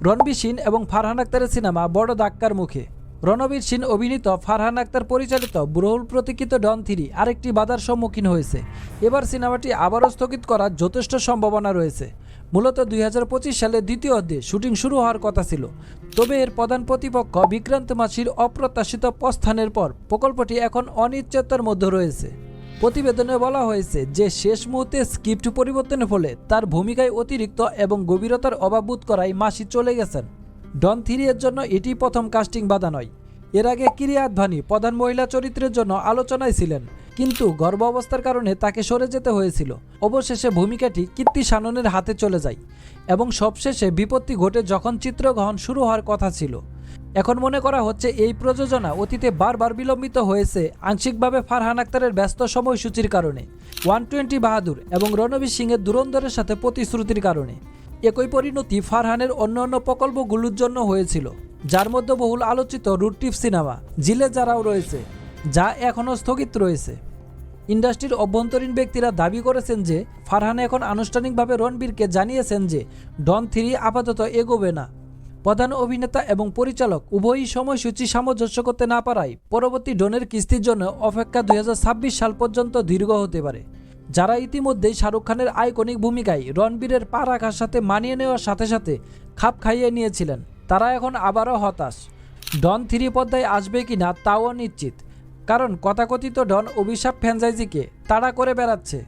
রণবীর সিং এবং ফারহান আক্তারের সিনেমা বড় ধাক্কার মুখে। রণবীর সিং অভিনীত, ফারহান আক্তার পরিচালিত বহুল প্রতীক্ষিত ডন 3 আরেকটি বাধার সম্মুখীন হয়েছে। এবার সিনেমাটি আবারও স্থগিত করার যথেষ্ট সম্ভাবনা রয়েছে। মূলত 2025 সালে দ্বিতীয় অর্ধে শুটিং শুরু হওয়ার কথা ছিল, তবে এর প্রধান প্রতিপক্ষ বিক্রান্ত মাসির অপ্রত্যাশিত প্রস্থানের পর প্রকল্পটি এখন অনিশ্চয়তার মধ্যে রয়েছে। প্রতিবেদনে বলা হয়েছে যে শেষ মুহূর্তে স্ক্রিপ্ট পরিবর্তনের ফলে তার ভূমিকায় অতিরিক্ত এবং গভীরতার অভাব বোধ করায় মাসি চলে গেছেন। ডন 3 এর জন্য এটি প্রথম কাস্টিং বাধা নয়। এর আগে কিরিয়া আদভানি প্রধান মহিলা চরিত্রের জন্য আলোচনায় ছিলেন, কিন্তু গর্ভাবস্থার কারণে তাকে সরে যেতে হয়েছিল। অবশেষে ভূমিকাটি কীর্তি শাননের হাতে চলে যায় এবং সবশেষে বিপত্তি ঘটে যখন চিত্রগ্রহণ শুরু হওয়ার কথা ছিল। এখন মনে করা হচ্ছে এই প্রযোজনা অতীতে বারবার বিলম্বিত হয়েছে, আংশিকভাবে ফারহান আক্তারের ব্যস্ত সময়সূচির কারণে, 120 বাহাদুর এবং রণবীর সিংয়ের ধুরন্ধরের সাথে প্রতিশ্রুতির কারণে। একই পরিণতি ফারহানের অন্যান্য প্রকল্পগুলোর জন্য হয়েছিল, যার মধ্যে বহুল আলোচিত রোড ট্রিপ সিনেমা জিলে যারাও রয়েছে, যা এখনও স্থগিত রয়েছে। ইন্ডাস্ট্রির অভ্যন্তরীণ ব্যক্তিরা দাবি করেছেন যে ফারহান এখন আনুষ্ঠানিকভাবে রণবীরকে জানিয়েছেন যে ডন 3 আপাতত এগোবে না। প্রধান অভিনেতা এবং পরিচালক উভয়ই সময়সূচি সামঞ্জস্য করতে না পারায় পরবর্তী ডনের কিস্তির জন্য অপেক্ষা 2026 সাল পর্যন্ত দীর্ঘ হতে পারে। যারা ইতিমধ্যেই শাহরুখ খানের আইকনিক ভূমিকায় রণবীরের পা রাখার সাথে মানিয়ে নেওয়ার সাথে সাথে খাপ খাইয়ে নিয়েছিলেন, তারা এখন আবারও হতাশ। ডন 3 পর্দায় আসবে কিনা তাও নিশ্চিত, কারণ তথাকথিত ডন অভিশাপ ফ্র্যাঞ্চাইজিকে তাড়া করে বেড়াচ্ছে।